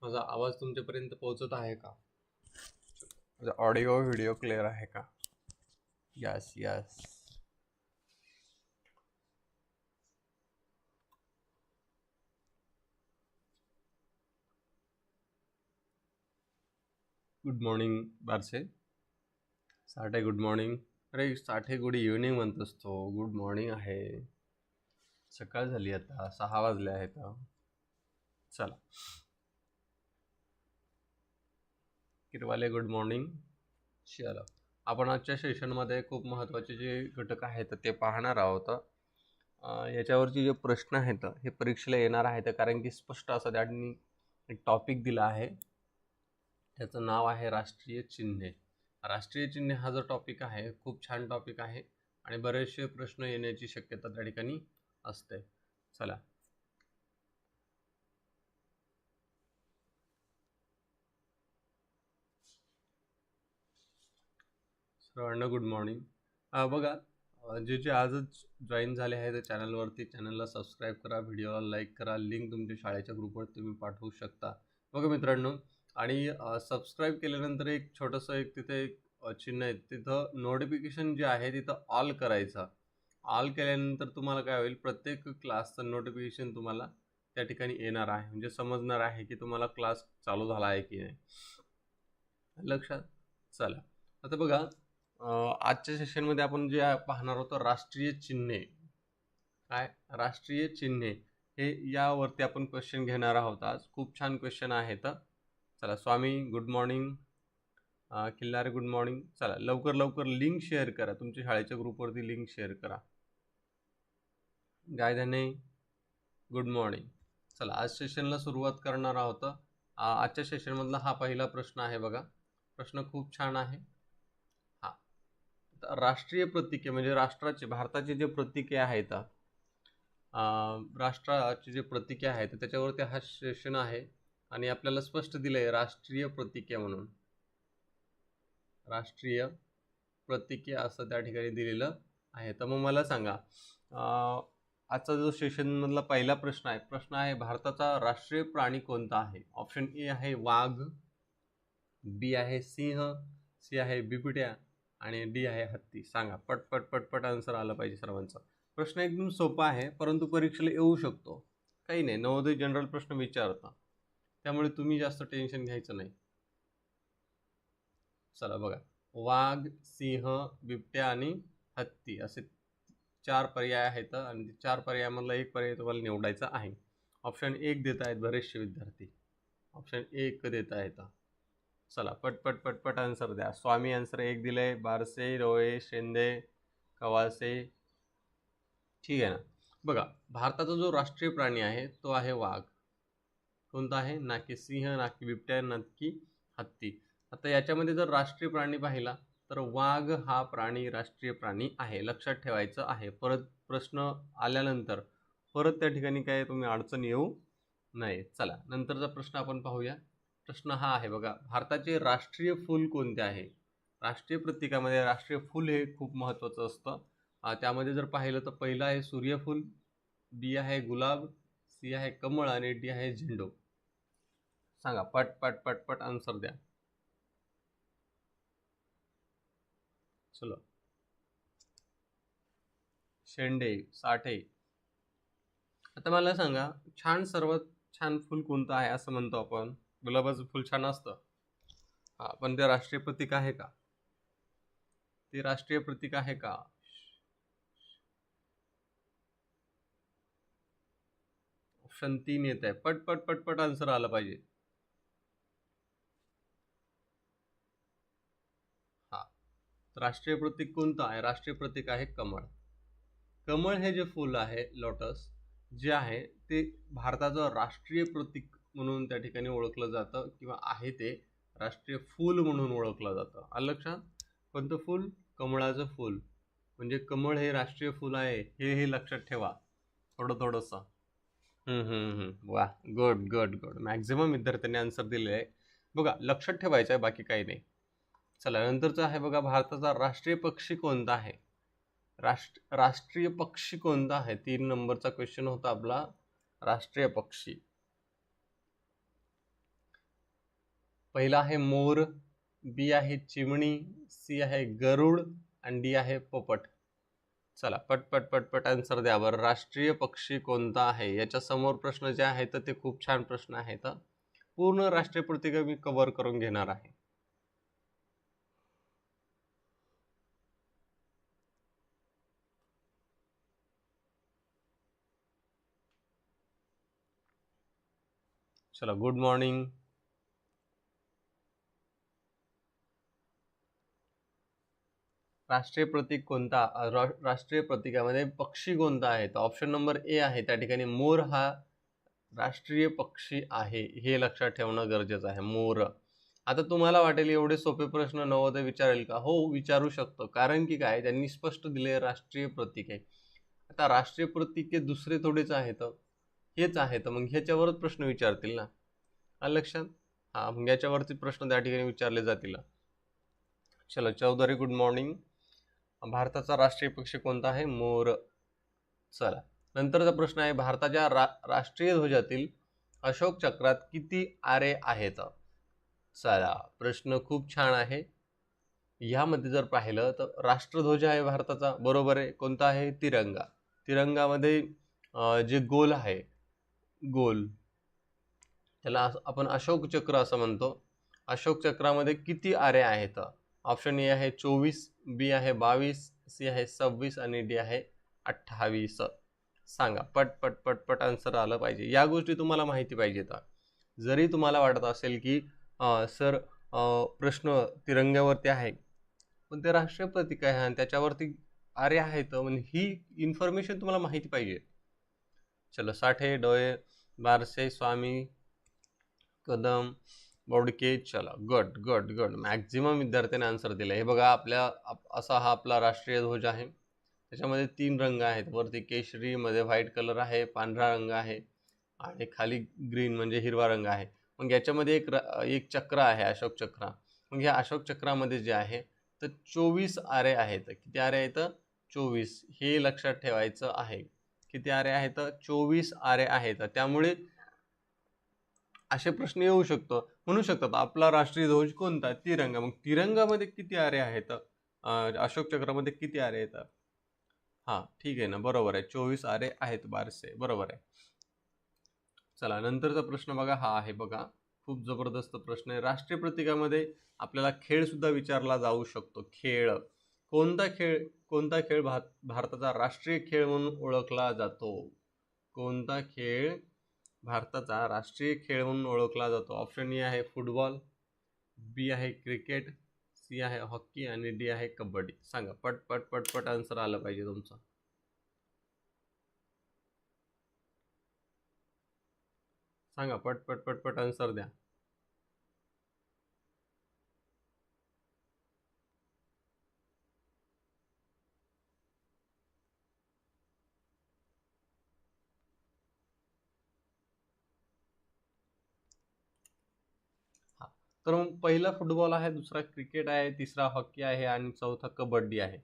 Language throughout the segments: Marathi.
माझा आवाज तुमच्यापर्यंत पोहोचत आहे का? माझा ऑडिओ व्हिडिओ क्लिअर आहे का? Yes yes. गुड मॉर्निंग बारसे. साठे गुड मॉर्निंग. अरे साठे गुड इव्हनिंग म्हणतोस तो, गुड मॉर्निंग आहे. सकाळ झाली आता, 6 वाजले आहेत. चला. किरवाले गुड मॉर्निंग. चला, आपण आजच्या सेशनमध्ये खूप महत्त्वाचे जे घटक आहेत ते पाहणार आहोत. याच्यावरचे जे प्रश्न आहेत हे परीक्षेला येणार आहेत, कारण की स्पष्ट असं त्यांनी एक टॉपिक दिला आहे. त्याचं नाव आहे राष्ट्रीय चिन्हे. राष्ट्रीय चिन्हे हा जो टॉपिक आहे खूप छान टॉपिक आहे आणि बरेचसे प्रश्न येण्याची शक्यता त्या ठिकाणी असते. चला. सर्वांना गुड मॉर्निंग. बघा, जे आजच जॉईन झाले आहे त्या चॅनलवरती, चॅनलला सबस्क्राईब करा, व्हिडिओला लाईक करा, लिंक तुमच्या शाळेच्या ग्रुपवर तुम्ही पाठवू शकता. बघा मित्रांनो, आणि सबस्क्राईब केल्यानंतर एक छोटंसं एक तिथे एक चिन्ह आहे, तिथं नोटिफिकेशन जे आहे तिथं ऑल करायचं. ऑल केल्यानंतर तुम्हाला काय होईल, प्रत्येक क्लासचं नोटिफिकेशन तुम्हाला त्या ठिकाणी येणार आहे, म्हणजे समजणार आहे की तुम्हाला क्लास चालू झाला आहे की नाही. लक्षात. चला, आता बघा, आजच्या सेशनमध्ये आपण जे पाहणार होतो राष्ट्रीय चिन्हे. काय राष्ट्रीय चिन्हे हे यावरती आपण क्वेश्चन घेणार आहोत. आज खूप छान क्वेश्चन आहेत. चला, Swami good morning. Killare good morning. चला, लवकर लवकर लिंक शेअर करा, तुमच्या शाळेच्या ग्रुपवरती लिंक शेअर करा. Gaydhane good morning. चला, आज सेशनला सुरुवात करणार आहोत. आजच्या सेशनमधला हा पहिला प्रश्न आहे. बघा, प्रश्न खूप छान आहे. हा, राष्ट्रीय प्रतीके म्हणजे राष्ट्राचे, भारताचे जे प्रतीके आहेत, राष्ट्राचे जे प्रतीके आहेत त्याच्यावरती हा सेशन आहे आणि आपल्याला स्पष्ट दिलंय राष्ट्रीय प्रतीके म्हणून. राष्ट्रीय प्रतीके असं त्या ठिकाणी दिलेलं आहे. तर मग मला सांगा, आजचा जो सेशनमधला पहिला प्रश्न आहे भारताचा राष्ट्रीय प्राणी कोणता आहे? ऑप्शन ए आहे वाघ, बी आहे सिंह, सी आहे बिबट्या आणि डी आहे हत्ती. सांगा, पटपट पटपट आन्सर आलं पाहिजे सर्वांचा. प्रश्न एकदम सोपा आहे, परंतु परीक्षेला येऊ शकतो. काही नाही, नवोदय जनरल प्रश्न विचारता, त्यामुळे तुम्ही जास्त टेन्शन घ्यायचं नाही. चला बघा, वाघ, सिंह, बिबट्या आणि हत्ती असे 4 पर्याय आहेत आणि 4 पर्यायामधला एक पर्याय तुम्हाला निवडायचा आहे. ऑप्शन 1 देत आहेत बरेचसे विद्यार्थी, ऑप्शन 1 देत आहेत. चला, पटपट पटपट आन्सर द्या. स्वामी आन्सर 1 दिलंय, बारसे, रोळे, शेंदे, कवासे. ठीक आहे ना. बघा, भारताचा जो राष्ट्रीय प्राणी आहे तो आहे वाघ. कोणता आहे? ना की सिंह, ना की बिबट्या, ना की हत्ती. आता याच्यामध्ये जर राष्ट्रीय प्राणी पाहिला तर वाघ हा प्राणी राष्ट्रीय प्राणी आहे, लक्षात ठेवायचं आहे. परत प्रश्न आल्यानंतर परत त्या ठिकाणी काय तुम्ही अडचण येऊ नये. चला, नंतरचा प्रश्न आपण पाहूया. प्रश्न हा आहे बघा, भारताचे राष्ट्रीय फूल कोणते आहे? राष्ट्रीय प्रतीकामध्ये राष्ट्रीय फूल हे खूप महत्त्वाचं असतं. त्यामध्ये जर पाहिलं तर पहिलं आहे सूर्यफूल, बी आहे गुलाब, सी आहे कमळ आणि डी आहे झेंडू. सांगा, पट पट पट पट आन्सर द्या. चलो, शेंडे, साठे. आता मला सांगा, सर्वात छान फुल कोणतं आहे असं म्हणतो आपण? गुलाबाचं फुल छान असतं. हा, पण ते राष्ट्रीय प्रतीक आहे का? ते राष्ट्रीय प्रतीक आहे का? ऑप्शन 3 येत आहे. पट पट पट पट आन्सर आलं पाहिजे. हा, राष्ट्रीय प्रतीक कोणतं आहे? राष्ट्रीय प्रतीक आहे कमळ. कमळ हे जे फूल आहे, लोटस जे आहे, ते भारताचं राष्ट्रीय प्रतीक म्हणून त्या ठिकाणी ओळखलं जातं, किंवा आहे ते राष्ट्रीय फूल म्हणून ओळखलं जातं. आलं लक्षात? कोणतं फूल? कमळाचं फूल. म्हणजे कमळ हे राष्ट्रीय फूल आहे, हे लक्षात ठेवा थोडंसं. वा, गुड गुड गुड. मॅक्झिमम विद्यार्थ्यांनी आन्सर दिले आहे. बघा, लक्षात ठेवायचं आहे, बाकी काही नाही. चला, नंतरचं आहे बघा, भारताचा राष्ट्रीय पक्षी कोणता आहे? राष्ट्रीय पक्षी कोणता आहे? 3 नंबरचा क्वेश्चन होता आपला, राष्ट्रीय पक्षी. पहिला आहे मोर, बी आहे चिमणी, सी आहे गरुड आणि डी आहे पोपट. चला पटपट पटपट आन्सर द्या बरं. राष्ट्रीय पक्षी कोणता आहे? याच्या समोर प्रश्न जे आहेत ते खूप छान प्रश्न आहेत. पूर्ण राष्ट्रीय पत्रिका मी कव्हर करून घेणार आहे. चला गुड मॉर्निंग. राष्ट्रीय प्रतीक कोणता? राष्ट्रीय प्रतीकामध्ये पक्षी कोणता आहे? तर ऑप्शन नंबर ए आहे त्या ठिकाणी मोर हा राष्ट्रीय पक्षी आहे, हे लक्षात ठेवणं गरजेचं आहे. मोर. आता तुम्हाला वाटेल एवढे सोपे प्रश्न नवोदय विचारेल का? हो विचारू शकतो, कारण की काय त्यांनी स्पष्ट दिले राष्ट्रीय प्रतीक आहे. आता राष्ट्रीय प्रतीक दुसरे थोडेच आहेत, हेच आहेत, मग ह्याच्यावरच प्रश्न विचारतील ना. लक्षात? हा, मग याच्यावरती प्रश्न त्या ठिकाणी विचारले जातील. चलो चौधरी गुड मॉर्निंग. भारताचा राष्ट्रीय पक्षी कोणता आहे? मोर. चला नंतरचा प्रश्न आहे, भारताच्या राष्ट्रीय ध्वजातील अशोक चक्रात किती आरे आहेत? चला प्रश्न खूप छान आहे. यामध्ये जर पाहिलं तर राष्ट्रध्वज आहे भारताचा, बरोबर आहे. कोणता आहे? तिरंगा. तिरंगामध्ये जे गोल आहे, गोल, त्याला आपण अशोक चक्र असं म्हणतो. अशोक चक्रामध्ये किती आरे आहेत? ऑप्शन ए आहे 24, बी आहे 22, सी आहे 26 आणि डी आहे 28. सांगा पट पट पट पट आन्सर आलं पाहिजे. या गोष्टी तुम्हाला माहिती पाहिजेत. जरी तुम्हाला वाटत असेल की सर प्रश्न तिरंग्यावरती आहे, पण ते राष्ट्रीय प्रतीक आहे आणि त्याच्यावरती आरे आहेत, म्हणजे ही इन्फॉर्मेशन तुम्हाला माहिती पाहिजे. चलो साठे, डोळे, बारसे, स्वामी, कदम, बोडके. चला गट गट गट मॅक्झिमम विद्यार्थ्यांनी आन्सर दिला. हे बघा असा हा आपला राष्ट्रीय ध्वज आहे. त्याच्यामध्ये 3 रंग आहेत. वरती केशरी, मध्ये व्हाईट कलर आहे, पांढरा रंग आहे आणि खाली ग्रीन म्हणजे हिरवा रंग आहे. मग याच्यामध्ये एक चक्र आहे, अशोक चक्र. मग या अशोक चक्रामध्ये जे आहे तर 24 आरे आहेत. किती आरे आहेत? 24. हे लक्षात ठेवायचं आहे. किती आरे आहेत? 24 आरे आहेत. त्यामुळे असे प्रश्न येऊ शकतो, म्हणू शकतात आपला राष्ट्रीय ध्वज कोणता? तिरंगा. मग तिरंगामध्ये किती आरे आहेत? अशोक चक्रामध्ये किती आरे आहेत? हा ठीक आहे ना, बरोबर आहे, 24 आरे आहेत बारसे, बरोबर आहे. चला नंतरचा प्रश्न बघा, हा आहे बघा, खूप जबरदस्त प्रश्न आहे. राष्ट्रीय प्रतीकामध्ये आपल्याला खेळ सुद्धा विचारला जाऊ शकतो. खेळ कोणता खेळ भारताचा राष्ट्रीय खेळ म्हणून ओळखला जातो? कोणता खेळ भारताचा राष्ट्रीय खेळ म्हणून ओळखला जातो? ऑप्शन ए आहे फुटबॉल, बी आहे क्रिकेट, सी आहे हॉकी आणि डी आहे कबड्डी. सांगा पट पट पट पट आन्सर आलं पाहिजे तुमचं. सांगा पट पट पट पट आन्सर द्या. हा, तर मग पहिला फुटबॉल आहे, दुसरा क्रिकेट आहे, तिसरा हॉकी आहे आणि चौथा कबड्डी आहे.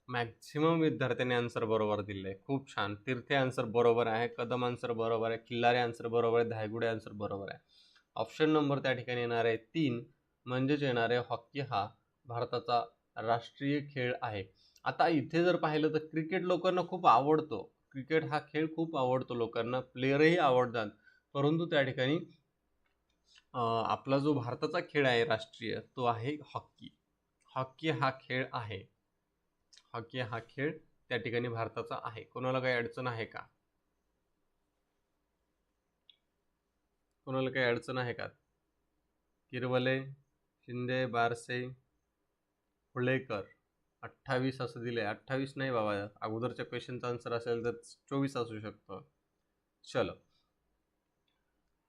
मॅक्झिमम विद्यार्थ्यांनी आन्सर बरोबर दिले. खूप छान. तीर्थे आन्सर बरोबर आहे, कदम आन्सर बरोबर आहे, किल्लारे आन्सर बरोबर आहे, धायगुडे आन्सर बरोबर आहे. ऑप्शन नंबर त्या ठिकाणी येणार आहे 3, म्हणजेच येणार आहे हॉकी हा भारताचा राष्ट्रीय खेळ आहे. आता इथे जर पाहिलं तर क्रिकेट लोकांना खूप आवडतो. क्रिकेट हा खेळ खूप आवडतो लोकांना, प्लेयरही आवडतात. परंतु त्या ठिकाणी आपला जो भारताचा खेळ आहे राष्ट्रीय, तो आहे हॉकी. हॉकी हा खेळ आहे. हॉकी हा खेळ त्या ठिकाणी भारताचा आहे. कोणाला काही अडचण आहे का? कोणाला काही अडचण आहे का? किरवले, शिंदे, बारसे, हुळेकर. 28 असं दिले. 28 नाही बाबा, अगोदरच्या क्वेश्चनचा आन्सर असेल तर 24 असू शकतो. चलो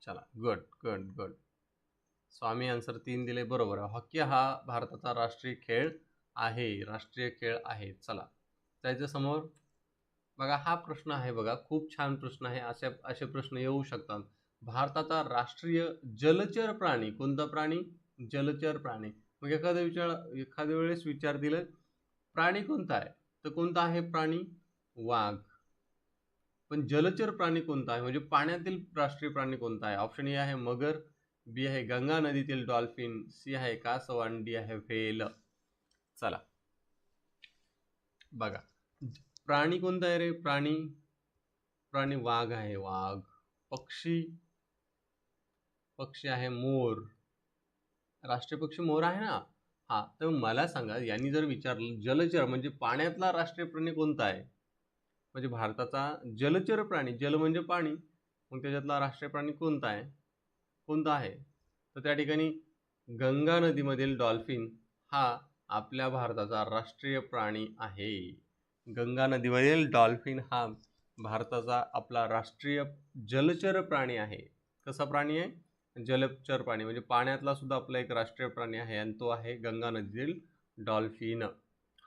चला गुड गुड गुड. स्वामी आन्सर 3 दिले, बरोबर आहे. हॉकी हा भारताचा राष्ट्रीय खेळ आहे. राष्ट्रीय खेळ आहे. चला जायचं समोर. बघा हा प्रश्न आहे बघा, खूप छान प्रश्न आहे. असे प्रश्न येऊ शकतात. भारताचा राष्ट्रीय जलचर प्राणी कोणता? प्राणी जलचर प्राणी. मग एखाद्या वेळेस विचारतील प्राणी कोणता आहे, तर कोणता आहे प्राणी? वाघ. पण जलचर प्राणी कोणता आहे, म्हणजे पाण्यातील राष्ट्रीय प्राणी कोणता आहे? ऑप्शन ए आहे मगर, बी आहे गंगा नदीतील डॉल्फिन, सी आहे कासव आणि डी आहे व्हेल. चला बघा, प्राणी कोणता आहे रे? प्राणी वाघ आहे, वाघ. पक्षी आहे मोर. राष्ट्रीय पक्षी मोर आहे ना. हा, तर मला सांगा, यांनी जर विचारलं जलचर म्हणजे पाण्यातला राष्ट्रीय प्राणी कोणता आहे, म्हणजे भारताचा जलचर प्राणी, जल म्हणजे पाणी, मग त्याच्यातला राष्ट्रीय प्राणी कोणता आहे? तर त्या ठिकाणी गंगा नदीमधील डॉल्फिन हा आपल्या भारताचा राष्ट्रीय प्राणी आहे. गंगा नदीमधील डॉल्फिन हा भारताचा आपला राष्ट्रीय जलचर प्राणी आहे. कसा प्राणी आहे? जलचर प्राणी, म्हणजे पाण्यातला सुद्धा आपला एक राष्ट्रीय प्राणी आहे आणि तो आहे गंगा नदीतील डॉल्फिन.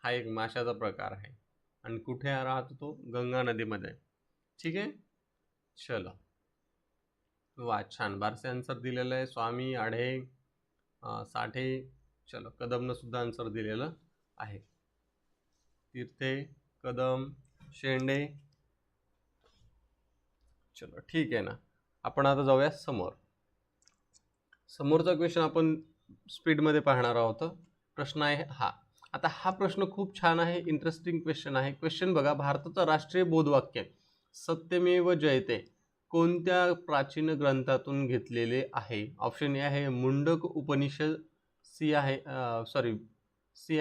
हा एक माशाचा प्रकार आहे आणि कुठे राहतो तो? गंगा नदीमध्ये. ठीक आहे, चलो. वा, छान. बारसे आन्सर दिलेलं आहे. स्वामी, आढे, साठे, चलो, कदमनं सुद्धा आन्सर दिलेलं आहे. तीर्थे, कदम, शेंडे. चलो ठीक आहे ना. आपण आता जाऊया समोरचा क्वेश्चन आपण स्पीडमध्ये पाहणार आहोत. प्रश्न आहे हा. आता हा प्रश्न खूप छान आहे, इंटरेस्टिंग क्वेश्चन आहे. क्वेश्चन बघा, भारताचं राष्ट्रीय बोधवाक्य सत्यमेव जयते कोणत्या प्राचीन ग्रंथातून घेतलेले आहे? ऑप्शन ए आहे मुंडक उपनिषद, सी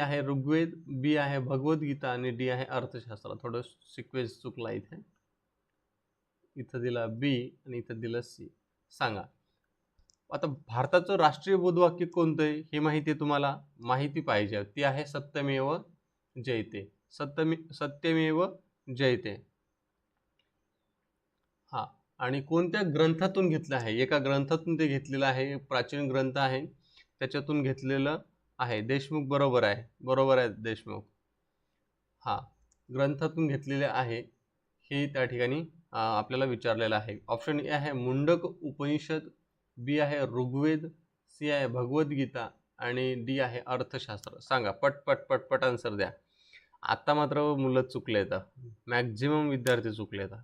आहे ऋग्वेद, बी आहे भगवद्गीता आणि डी आहे अर्थशास्त्र. थोडं सिक्वेन्स चुकला इथं दिला बी आणि इथं दिलं सी. सांगा आता भारताचं राष्ट्रीय बोधवाक्य कोणतं आहे हे माहिती आहे तुम्हाला? माहिती पाहिजे. ती आहे सत्यमेव जयते. सत्यमेव जयते. हा, आणि कोणत्या ग्रंथातून घेतलं आहे? एका ग्रंथातून ते घेतलेलं आहे, प्राचीन ग्रंथ आहे, त्याच्यातून घेतलेलं आहे. देशमुख बरोबर आहे देशमुख. हा, ग्रंथातून घेतलेले आहे हे त्या ठिकाणी आपल्याला विचारलेलं आहे. ऑप्शन ए आहे मुंडक उपनिषद, बी आहे ऋग्वेद, सी आहे भगवद्गीता आणि डी आहे अर्थशास्त्र. सांगा, पट आन्सर द्या. आता मात्र मुलं चुकलेत, मॅक्झिमम विद्यार्थी चुकलेत.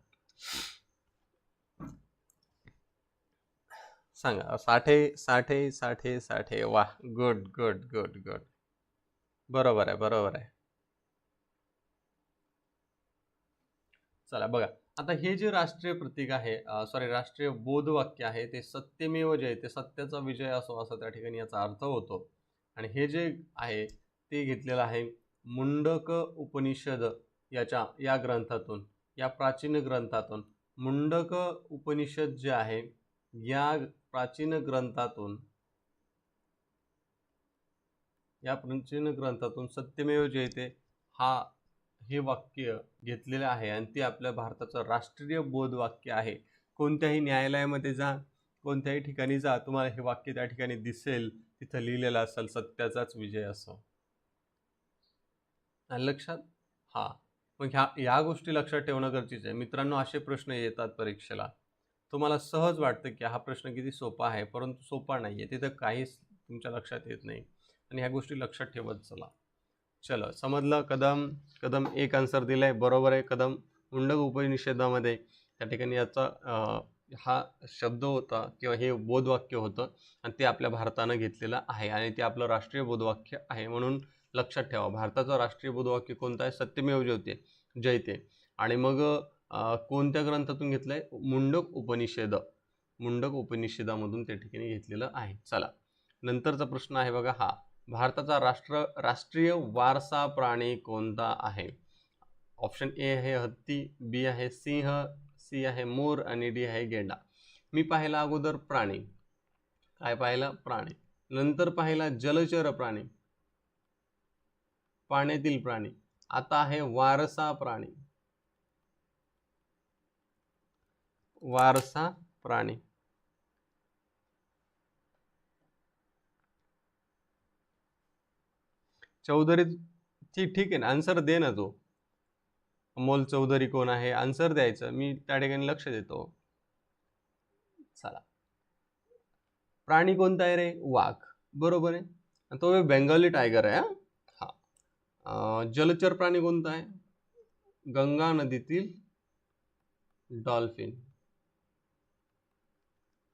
सांगा. साठे. वा, गुड. बरोबर आहे. चला बघा, आता हे जे राष्ट्रीय प्रतीक आहे, राष्ट्रीय बोधवाक्य आहे, ते सत्यमेव जयते, सत्याचा विजय असो, असं त्या ठिकाणी याचा अर्थ होतो. आणि हे जे आहे ते घेतलेलं आहे मुंडक उपनिषद या ग्रंथातून, या प्राचीन ग्रंथातून. मुंडक उपनिषद जे आहे या प्राचीन ग्रंथातून सत्यमेव जयते हे वाक्य घेतलेलं आहे आणि ते आपल्या भारताचं राष्ट्रीय बोधवाक्य आहे. कोणत्याही न्यायालयामध्ये जा, कोणत्याही ठिकाणी जा, तुम्हाला हे वाक्य त्या ठिकाणी दिसेल, तिथं लिहिलेलं असेल सत्याचाच विजय असो. लक्षात? हा, मग ह्या गोष्टी लक्षात ठेवणं गरजेचं आहे. मित्रांनो, असे प्रश्न येतात परीक्षेला. तुम्हाला सहज वाटतं की हा प्रश्न किती सोपा आहे, परंतु सोपा नाहीये. तिथं काहीच तुमच्या लक्षात येत नाही आणि ह्या गोष्टी लक्षात ठेवत चला. चलो, समजलं? कदम एक आन्सर दिलाय, बरोबर आहे. कदम मुंडक उपनिषदामध्ये त्या ठिकाणी याचा हा शब्द होता किंवा हे बोधवाक्य होतं आणि ते आपल्या भारतानं घेतलेलं आहे आणि ते आपलं राष्ट्रीय बोधवाक्य आहे. म्हणून लक्षात ठेवा, भारताचं राष्ट्रीय बोधवाक्य कोणतं आहे? सत्यमेव जयते. आणि मग कोणत्या ग्रंथातून घेतलंय? मुंडक उपनिषदामधून त्या ठिकाणी घेतलेलं आहे. चला, नंतरचा प्रश्न आहे बघा हा. भारताचा राष्ट्रीय वारसा प्राणी कोणता आहे? ऑप्शन ए आहे हत्ती, बी आहे सिंह, सी आहे मोर आणि डी आहे गेंडा. मी पाहिला अगोदर प्राणी. काय पाहिला? प्राणी. नंतर पाहिला जलचर प्राणी, पाण्यातील प्राणी. आता आहे वारसा प्राणी. चौधरी, ठीक आहे ना, आन्सर दे ना तू. अमोल चौधरी कोण आहे? आन्सर द्यायचं, मी त्या ठिकाणी लक्ष देतो. चला, प्राणी कोणता आहे रे? वाघ. बरोबर आहे, तो बेंगाली टायगर आहे. हा, जलचर प्राणी कोणता आहे? गंगा नदीतील डॉल्फिन.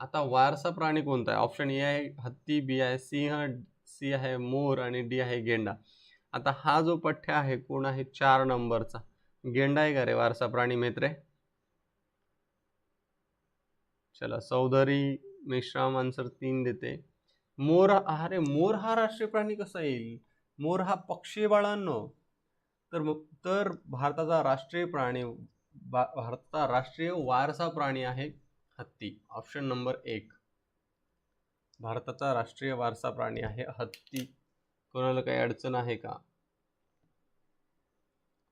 आता वारसा प्राणी कोणता आहे? ऑप्शन ए आहे हत्ती, बी आहे सिंह, सी आहे मोर आणि डी आहे गेंडा. आता हा जो पठ्य आहे कोण आहे? 4 नंबरचा गेंडा आहे का रे वारसा प्राणी मित्रे? चला चौधरी मेश्राम आन्सर 3 देते. मोर, अरे मोर हा राष्ट्रीय प्राणी कसा येईल? मोर हा पक्षी बाळांनो. तर भारताचा राष्ट्रीय प्राणी, भारताचा राष्ट्रीय वारसा प्राणी आहे हत्ती. ऑप्शन नंबर 1 भारताचा राष्ट्रीय वारसा प्राणी आहे हत्ती. कोणाला काही अडचण आहे का?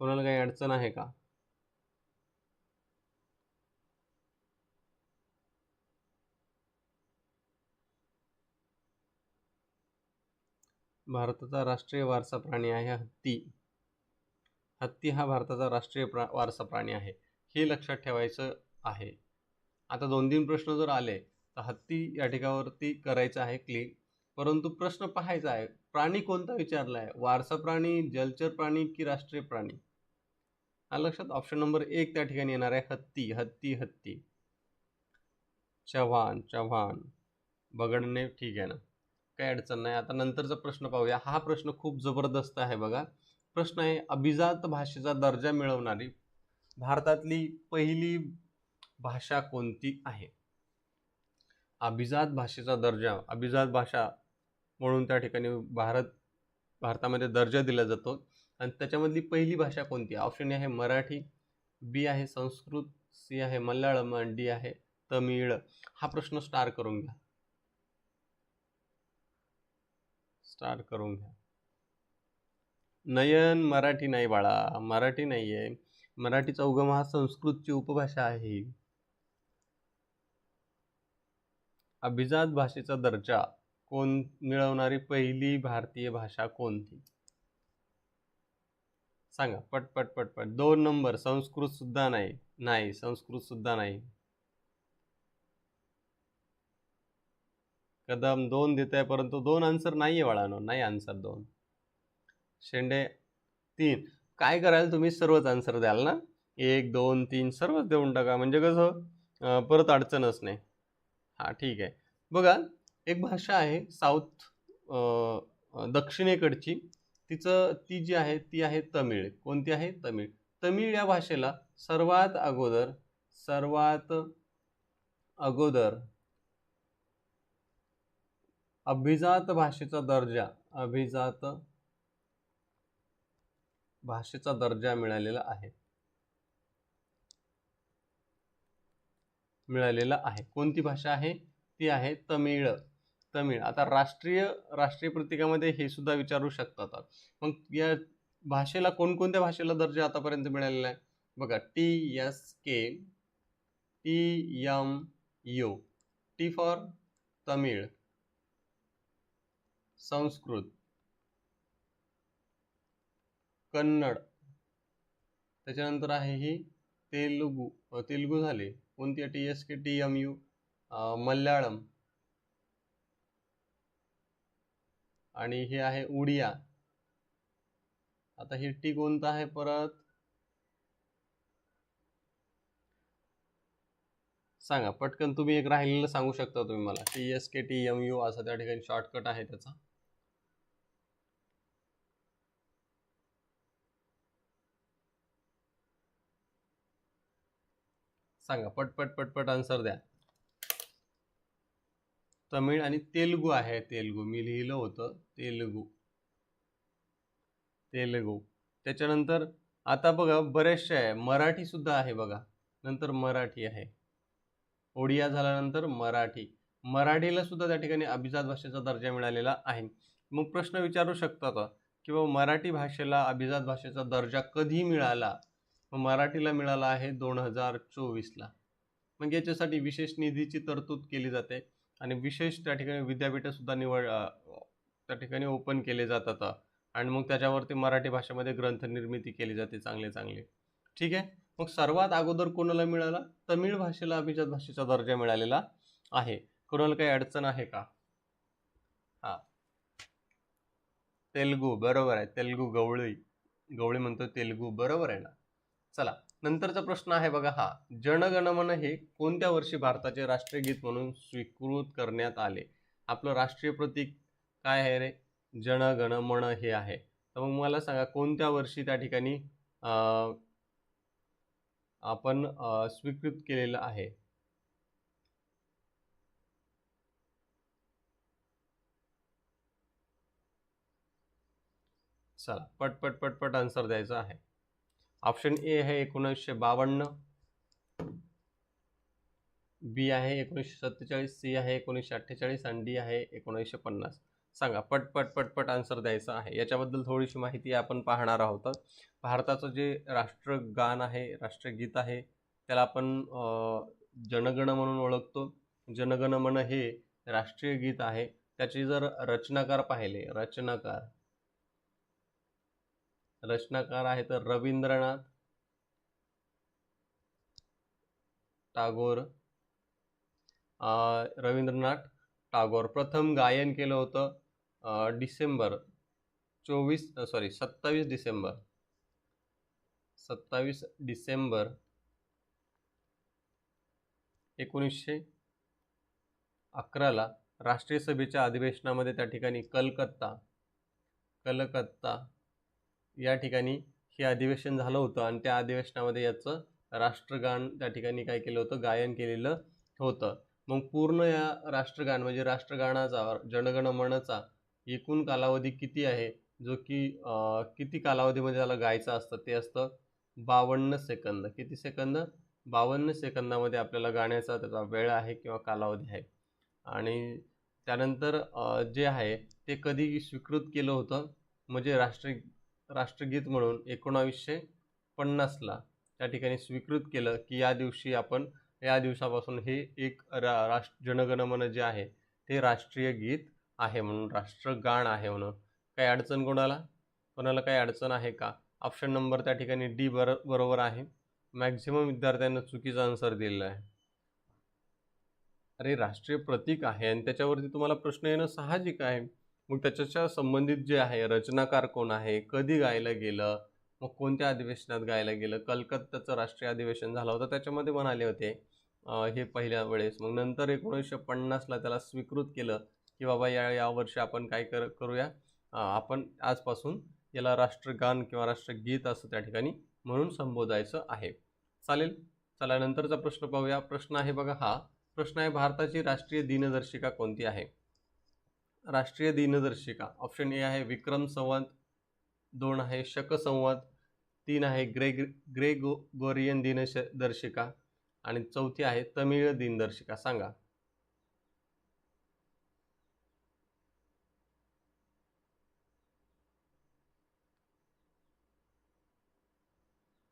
कोणाला काही अडचण आहे का? भारताचा राष्ट्रीय वारसा प्राणी आहे हत्ती. हत्ती हा भारताचा राष्ट्रीय वारसा प्राणी आहे, हे लक्षात ठेवायचं आहे. आता 2-3 प्रश्न जर आले तर हत्ती या ठिकाणावरती करायचं आहे क्लिक. परंतु प्रश्न पाहायचा आहे प्राणी कोणता विचारला आहे? वारसा प्राणी, जलचर प्राणी की राष्ट्रीय प्राणी? लक्षात ऑप्शन नंबर 1 त्या ठिकाणी येणार आहे हत्ती. हत्ती हत्ती. चव्हाण चव्हाण बगडणे, ठीक आहे ना, काही अडचण नाही. आता नंतरचा प्रश्न पाहूया. हा प्रश्न खूप जबरदस्त आहे बघा. प्रश्न आहे अभिजात भाषेचा दर्जा मिळवणारी भारतातली पहिली भाषा कोणती आहे? अभिजात भाषेचा दर्जा, अभिजात भाषा म्हणून त्या ठिकाणी भारतामध्ये दर्जा दिला जातो आणि त्याच्यामधली पहिली भाषा कोणती? ऑप्शन ए आहे मराठी, बी आहे संस्कृत, सी आहे मल्याळम आणि डी आहे तमिळ. हा प्रश्न स्टार करून घ्या, स्टार करून घ्या. नयन मराठी नाही बाळा, मराठी नाहीये. मराठीचा उगम हा संस्कृतची उपभाषा आहे. अभिजात भाषेचा दर्जा मिळवणारी पहिली भारतीय भाषा कोणती? सांगा पटपट पटपट. 2 नंबर. संस्कृत सुद्धा नाही. नाही, संस्कृत सुद्धा नाही. कदम 2 देत आहे, परंतु 2 आन्सर नाहीये बाळांनो, नाही आन्सर 2. शेंडे 3. काय कराल तुम्ही? सर्वच आन्सर द्याल ना? 1 2 3 सर्वच देऊन टाका, म्हणजे कसं परत अडचणच नाही. हा ठीक आहे. बघा, एक भाषा आहे साऊथ, दक्षिणेकडची, ती जी आहे ती आहे तमिळ. कोणती आहे? तमिळ. तमिळ या भाषेला सर्वात अगोदर अभिजात भाषेचा दर्जा मिळालेला आहे. कोणती भाषा आहे? ती आहे तमिळ. आता राष्ट्रीय प्रतीकामध्ये हे सुद्धा विचारू शकतात. मग या भाषेला कोणकोणत्या भाषेला दर्जा आतापर्यंत मिळालेला आहे? बघा, TSK, TMU. T for Tamil, Sanskrit, Kannada, त्याच्यानंतर आहे ही तेलुगू झाले. कोणती? TSK, TMU, मल्याळम, आणि हे आहे उडिया. आता हे टी कोणता आहे परत? सांगा पटकन. तुम्ही एक राहिलेलं सांगू शकता तुम्ही मला. TSK, TMU असा त्या ठिकाणी शॉर्टकट आहे त्याचा. सांगा पटपट आन्सर द्या. तमिळ आणि तेलुगू आहे. तेलुगू मी लिहिलं होतं, तेलुगू. त्याच्यानंतर आता बघा बरेचसे आहे. मराठी सुद्धा आहे बघा. नंतर मराठी आहे. ओडिया झाल्यानंतर मराठीला सुद्धा त्या ठिकाणी अभिजात भाषेचा दर्जा मिळालेला आहे. मग प्रश्न विचारू शकतात की बाबा मराठी भाषेला अभिजात भाषेचा दर्जा कधी मिळाला? मराठीला मिळाला आहे 2024ला. मग याच्यासाठी विशेष निधीची तरतूद केली जाते आणि विशेष त्या ठिकाणी विद्यापीठ सुद्धा त्या ठिकाणी ओपन केले जातात आणि मग त्याच्यावरती मराठी भाषेमध्ये ग्रंथ निर्मिती केली जाते चांगले. ठीक आहे. मग सर्वात अगोदर कोणाला मिळाला? तमिळ भाषेला अभिजात भाषेचा दर्जा मिळालेला आहे. कोणाला काही अडचण आहे का? हा, तेलुगू बरोबर आहे. तेलुगू, गवळी म्हणतो तेलुगू, बरोबर आहे ना. चला नंतरचा प्रश्न आहे बघा हा, जनगणमन हे कोणत्या वर्षी भारताचे राष्ट्रीय गीत म्हणून स्वीकृत करण्यात आले? आपलं राष्ट्रीय प्रतीक काय आहे रे? जनगणमन हे आहे. तर मग मला सांगा कोणत्या वर्षी त्या ठिकाणी आपण स्वीकृत केलेलं आहे? चला पटपट पटपट आन्सर द्यायचा आहे. ऑप्शन ए आहे 1952, बी आहे 1947, सी आहे 1948 आणि डी आहे 1950. सांगा पटपट पटपट आन्सर द्यायचा आहे. याच्याबद्दल थोडीशी माहिती आपण पाहणार आहोत. भारताचं जे राष्ट्रगान आहे, राष्ट्रगीत आहे, त्याला आपण जनगण म्हणून ओळखतो. जनगणमन हे राष्ट्रीय गीत आहे. त्याचे जर रचनाकार पाहिले, रचनाकार आहे तर रवींद्रनाथ टागोर. प्रथम गायन केलं होतं 27 डिसेंबर 1911ला राष्ट्रीय सभेच्या अधिवेशनामध्ये त्या ठिकाणी कलकत्ता या ठिकाणी हे अधिवेशन झालं होतं आणि त्या अधिवेशनामध्ये याचं राष्ट्रगान त्या ठिकाणी काय केलं होतं, गायन केलेलं होतं. मग पूर्ण या राष्ट्रगान म्हणजे राष्ट्रगानाचा, जनगणमनचा एकूण कालावधी किती आहे, जो की किती कालावधीमध्ये त्याला गायचं असतं ते असतं 52 सेकंद. किती सेकंद? 52 सेकंदामध्ये आपल्याला गाण्याचा त्याचा वेळ आहे किंवा कालावधी आहे. आणि त्यानंतर जे आहे ते कधी स्वीकृत केलं होतं, म्हणजे राष्ट्रगीत म्हणून 1950ला त्या ठिकाणी स्वीकृत केलं की या दिवसापासून हे एक जनगणमन जे आहे ते राष्ट्रीय गीत आहे म्हणून, राष्ट्रगान आहे म्हणून. काही अडचण कोणाला काही अडचण आहे का? ऑप्शन नंबर त्या ठिकाणी डी बरोबर आहे. मॅक्झिमम विद्यार्थ्यांना चुकीचा आन्सर दिलेला आहे. अरे राष्ट्रीय प्रतीक आहे आणि त्याच्यावरती तुम्हाला प्रश्न येणं साहजिक आहे. मग त्याच्याच्या संबंधित जे आहे रचनाकार कोण आहे, कधी गायलं गेलं, मग कोणत्या अधिवेशनात गायलं गेलं. कलकत्त्याचं राष्ट्रीय अधिवेशन झालं होतं, त्याच्यामध्ये म्हणाले होते हे पहिल्या वेळेस. मग नंतर 1950ला त्याला स्वीकृत केलं की बाबा या वर्षी आपण काय करूया, आपण आजपासून याला राष्ट्रगान किंवा राष्ट्रगीत असं त्या ठिकाणी म्हणून संबोधायचं आहे. चालेल. चला नंतरचा प्रश्न पाहूया. प्रश्न आहे बघा हा, प्रश्न आहे भारताची राष्ट्रीय दिनदर्शिका कोणती आहे? राष्ट्रीय दिनदर्शिका ऑप्शन ए आहे विक्रम संवत, 2 आहे शक संवत, 3 आहे ग्रेगोरियन दिनदर्शिका आणि 4थी आहे तमिळ दिनदर्शिका. सांगा.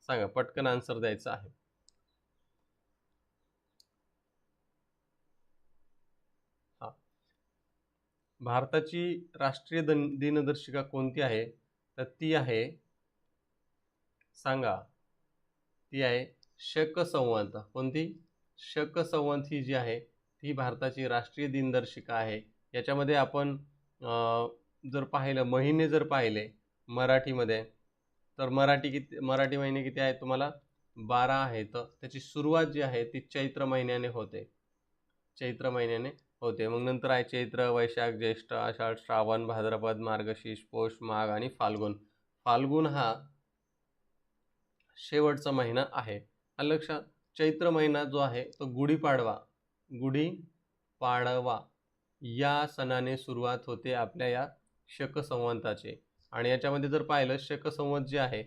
सांगा पटकन आन्सर द्यायचा आहे. हा, भारताची राष्ट्रीय दिनदर्शिका कोणती आहे? तर ती आहे, सांगा, ती आहे शक संवत. कोणती? शक संवत ही जी आहे ती भारताची राष्ट्रीय दिनदर्शिका आहे. याच्यामध्ये आपण जर पाहिलं, महिने जर पाहिले मराठीमध्ये, तर मराठी महिने किती आहेत तुम्हाला? 12 आहेत. त्याची सुरुवात जी आहे ती चैत्र महिन्याने होते. मग नंतर आहे चैत्र, वैशाख, ज्येष्ठ, आषाढ, श्रावण, भाद्रपद, मार्गशीर्ष, पौष, माघ आणि फाल्गुन हा शेवटचा महिना आहे. लक्षात. चैत्र महिना जो आहे तो गुढीपाडवा या सणाने सुरुवात होते आपल्या या शक संवताचे. आणि याच्यामध्ये जर पाहिलं, शक संवत जे आहे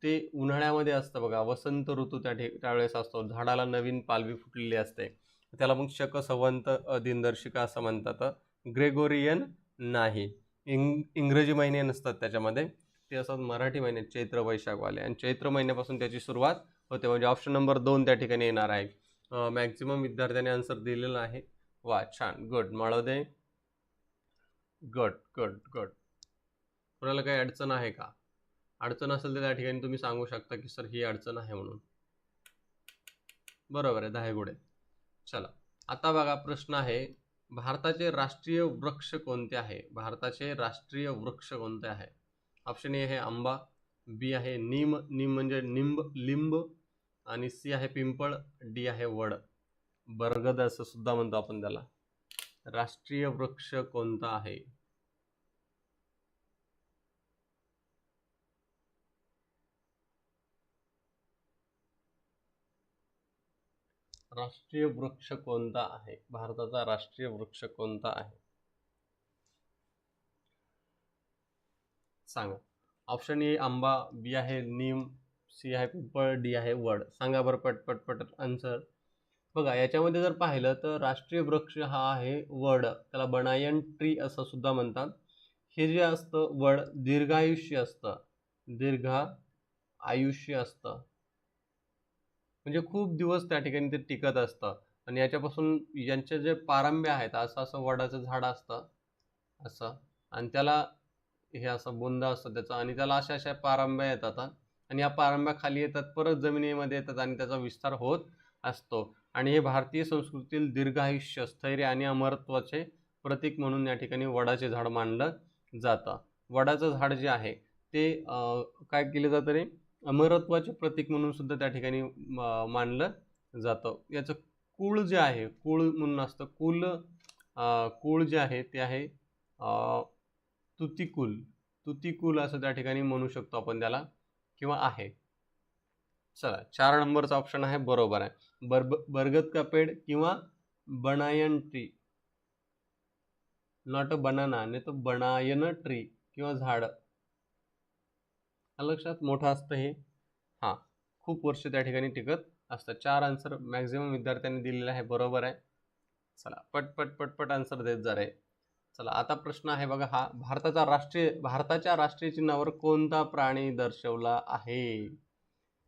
ते उन्हाळ्यामध्ये असतं बघा. वसंत ऋतू त्यावेळेस असतो, झाडाला नवीन पालवी फुटलेली असते. त्याला मग शक संवत दिनदर्शिका असं म्हणतात. ग्रेगोरियन नाही, इंग्रजी महिने नसतात त्याच्यामध्ये, ते असतात मराठी महिने, चैत्र वैशाखवाले. आणि चैत्र महिन्यापासून त्याची सुरुवात होते. म्हणजे ऑप्शन नंबर 2 त्या ठिकाणी येणार आहे. मॅक्झिमम विद्यार्थ्यांनी आन्सर दिलेला आहे. वा, छान, गुड. माळोदे, गुड. कोणाला काही अडचण आहे का? अडचण असेल तर त्या ठिकाणी तुम्ही सांगू शकता की सर ही अडचण आहे म्हणून. बरोबर आहे, 10 गुडे. चला आता बघा, प्रश्न आहे भारताचे राष्ट्रीय वृक्ष कोणते आहे? ऑप्शन ए आहे आंबा, बी आहे नीम, नीम म्हणजे निंब, लिंब, आणि सी आहे पिंपळ, डी आहे वड, बरगद असं सुद्धा म्हणतो आपण त्याला. राष्ट्रीय वृक्ष कोणता आहे? राष्ट्रीय वृक्ष कोणता आहे? भारताचा राष्ट्रीय वृक्ष कोणता आहे? सांगा. ऑप्शन ए आंबा, बी आहे नीम, सी आहे पिंपळ, डी आहे वड. सांगा बरं पट आन्सर. बघा, याच्यामध्ये जर पाहिलं तर राष्ट्रीय वृक्ष हा आहे वड, त्याला बनायन ट्री असं सुद्धा म्हणतात. हे जे असतं वड दीर्घायुष्य असतं, दीर्घ आयुष्य असतं, म्हणजे खूप दिवस त्या ठिकाणी ते टिकत असतं. आणि याच्यापासून यांचे जे पारंब्या आहेत, असं असं वडाचं झाड असतं असं, आणि त्याला हे असं बुंद असतं त्याचं, आणि त्याला अशा अशा पारंब्या येतात, आणि या पारंब्या खाली येतात, परत जमिनीमध्ये येतात, आणि त्याचा विस्तार होत असतो. आणि हे भारतीय संस्कृतीतील दीर्घायुष्य, स्थैर्य आणि अमरत्वाचे प्रतीक म्हणून या ठिकाणी वडाचे झाड मानलं जातं. वडाचं झाड जे आहे ते काय केलं जातं रे, अमरत्वाचे प्रतीक म्हणून सुद्धा त्या ठिकाणी मानलं जातं. याचं कुळ जे आहे, कुळ म्हणून असतं, कुळ जे आहे ते आहे तुतिकुल, तुतिकुल असं त्या ठिकाणी म्हणू शकतो आपण त्याला, किंवा आहे. चला, 4 नंबरचा ऑप्शन आहे बरोबर आहे. बरगद का पेड़ किंवा बनायन ट्री, नॉट अ बनाना, नाही तर बनायन ट्री किंवा झाड. लक्षात, मोठं असतं हे. हां, खूप वर्ष त्या ठिकाणी टिकत असतं. 4 आन्सर मॅक्झिमम विद्यार्थ्यांनी दिलेला आहे, बरोबर आहे. चला, पट आन्सर देत जा रे. चला, आता प्रश्न आहे बघा हा, भारताच्या राष्ट्रीय चिन्हावर कोणता प्राणी दर्शवला आहे?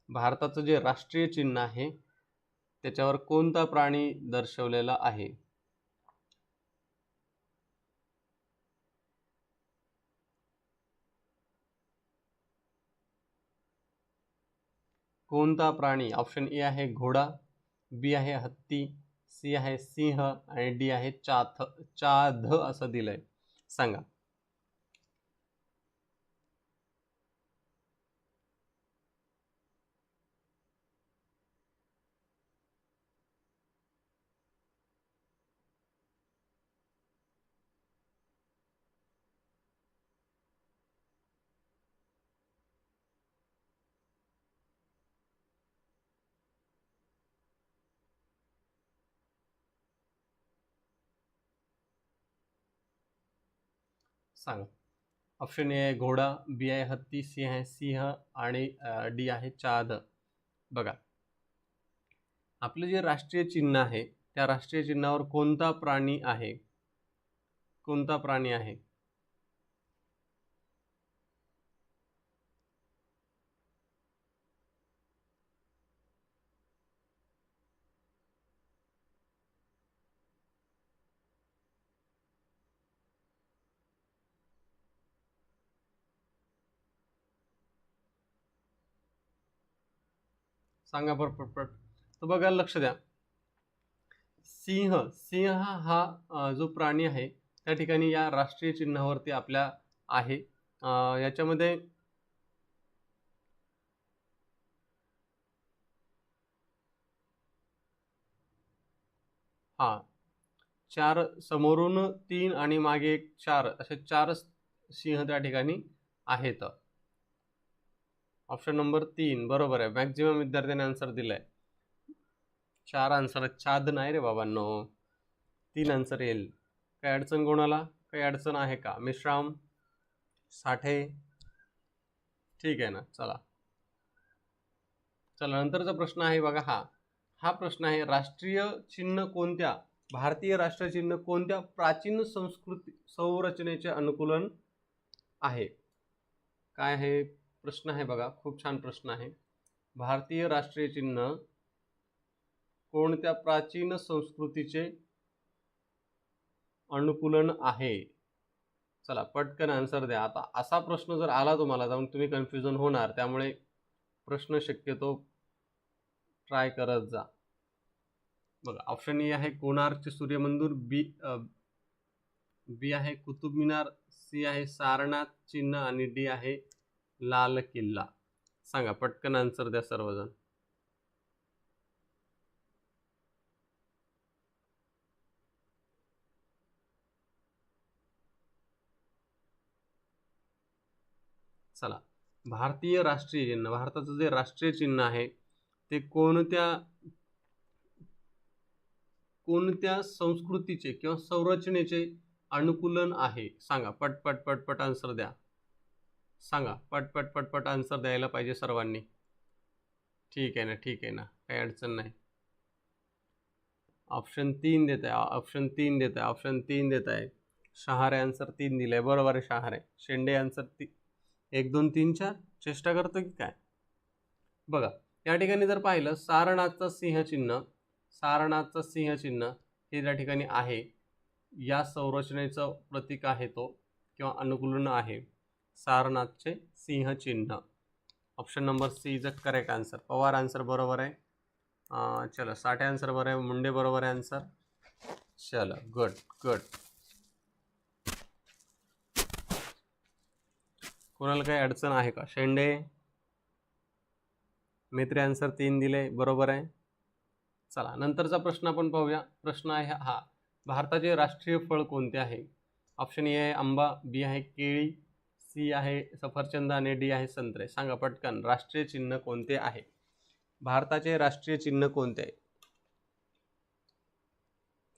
भारताचं जे राष्ट्रीय चिन्ह आहे त्याच्यावर कोणता प्राणी दर्शवलेला आहे? कोणता प्राणी? ऑप्शन ए आहे घोडा, बी आहे हत्ती, सी आहे सिंह, आणि डी आहे चाध असं दिलंय. सांगा. सांगा. ऑप्शन ए आहे घोडा, बी आहे हत्ती, सी आहे सिंह, आणि डी आहे चाध. बघा, आपलं जे राष्ट्रीय चिन्ह आहे त्या राष्ट्रीय चिन्हावर कोणता प्राणी आहे? कोणता प्राणी आहे? सांगा बरं पटपट. तर बघा, लक्ष द्या. सिंह, सिंह हा जो प्राणी आहे त्या ठिकाणी या राष्ट्रीय चिन्हावरती आपल्या आहे. याच्यामध्ये हा 4 समोरून 3 आणि मागे एक 4 असे 4 सिंह त्या ठिकाणी आहेत. ऑप्शन नंबर 3 बरोबर आहे. मॅक्झिमम विद्यार्थ्यांनी आन्सर दिलाय. 4 आन्सर, चाद नाही रे बाबांनो, 3 आन्सर येईल. काही अडचण कोणाला? काही अडचण आहे का? मिश्राम, साठे, ठीक आहे ना. चला, नंतरचा प्रश्न आहे बघा हा प्रश्न आहे, राष्ट्रीय चिन्ह कोणत्या, भारतीय राष्ट्रीय चिन्ह कोणत्या प्राचीन संस्कृती संरचनेचे अनुकूलन आहे? काय आहे प्रश्न आहे बघा, खूप छान प्रश्न आहे. भारतीय राष्ट्रीय चिन्ह कोणत्या प्राचीन संस्कृतीचे अनुकूलन आहे? चला, पटकन आन्सर द्या. आता असा प्रश्न जर आला तुम्हाला जाऊन तुम्ही कन्फ्युजन होणार, त्यामुळे प्रश्न शक्यतो ट्राय करत जा. बघा, ऑप्शन ए आहे कोणार्कचे सूर्यमंदिर, बी आहे कुतुब मिनार, सी आहे सारनाथ चिन्ह, आणि डी आहे लाल किल्ला. सांगा, पटकन आन्सर द्या सर्वजण. चला, भारतीय राष्ट्रीय चिन्ह, भारताचं जे राष्ट्रीय चिन्ह आहे ते कोणत्या संस्कृतीचे किंवा संरचनेचे अनुकूलन आहे? सांगा, पटपट पटपट आन्सर द्या. सांगा, पटपट पटपट आन्सर द्यायला पाहिजे सर्वांनी. ठीक आहे ना, ठीक आहे ना, काही अडचण नाही. ऑप्शन 3 देत आहे, ऑप्शन 3 देत आहे, ऑप्शन 3 देत आहे. शहारे आन्सर 3 दिले, बरोबर आहे शहारे. शेंडे आन्सर 1 2 3 4 चेष्टा करतो की काय? बघा, या ठिकाणी जर पाहिलं, सारनाथचं सिंहचिन्ह, सारनाथचं सिंहचिन्ह हे त्या ठिकाणी आहे, या संरचनेचं प्रतीक आहे तो किंवा अनुकूलन आहे सारनाथचे सिंहचिन्ह. Option number C is a correct answer. Pawar answer बरोबर आहे. चलो, साठे आन्सर बरोबर आहे, मुंडे बरोबर आहे आन्सर. चलो, गुड गुड. कोणाला काही अडचण आहे का? शेंडे मेत्रे आन्सर 3 दिले, बरोबर आहे. चला, नंतरचा प्रश्न आपण पाहूया. प्रश्न आहे हा, भारताचे राष्ट्रीय फळ कोणते आहे? ऑप्शन ए आहे आंबा, बी आहे केळी, सी आहे सफरचंद आणि डी आहे संत्रे. सांगा पटकन, राष्ट्रीय चिन्ह कोणते आहे? भारताचे राष्ट्रीय चिन्ह कोणते आहे?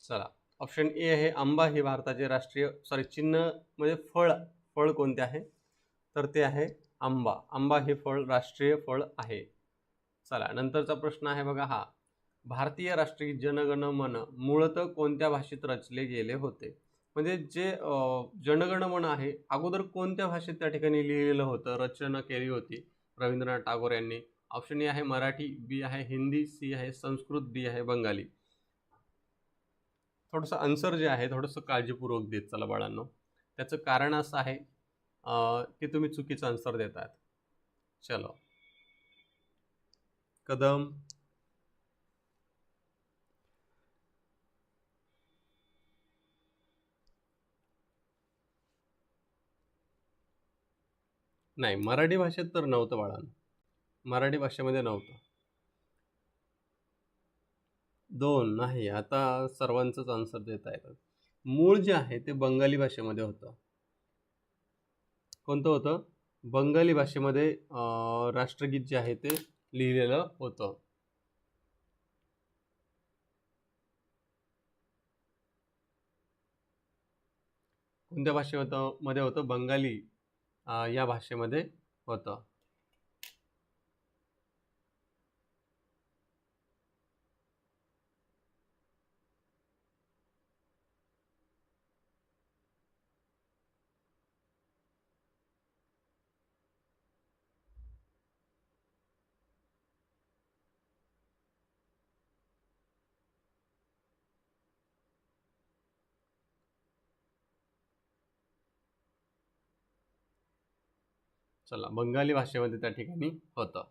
चला, ऑप्शन ए आहे आंबा हे भारताचे राष्ट्रीय चिन्ह म्हणजे फळ कोणते आहे? तर ते आहे आंबा. आंबा हे फळ राष्ट्रीय फळ आहे. चला, नंतरचा प्रश्न आहे बघा हा, भारतीय राष्ट्रीय जनगण मन मूळतः कोणत्या भाषेत रचले गेले होते? म्हणजे जे जनगण मन आहे अगोदर कोणत्या भाषेत त्या ठिकाणी लिहिलेलं होतं, रचना केली होती रवींद्रनाथ टागोर यांनी? ऑप्शन ए आहे मराठी, बी आहे हिंदी, सी आहे संस्कृत, डी आहे बंगाली. थोडंसं आन्सर जे आहे थोडंसं काळजीपूर्वक देत चला बाळांनो. त्याचं कारण असं आहे की तुम्ही चुकीचं आन्सर देतात. चलो, कदम, नाही, मराठी भाषेत तर नव्हतं बाळांनो, मराठी भाषेमध्ये नव्हतं. 2 नाही, आता सर्वांचंच आन्सर देता येतं. मूळ जे आहे ते बंगाली भाषेमध्ये होतं. कोणतं होतं? बंगाली भाषेमध्ये राष्ट्रगीत जे आहे ते लिहिलेलं होतं. कोणत्या भाषेमध्ये होतं? बंगाली या भाषेमध्ये होतं. चला, बंगाली भाषेमध्ये त्या ठिकाणी होतं.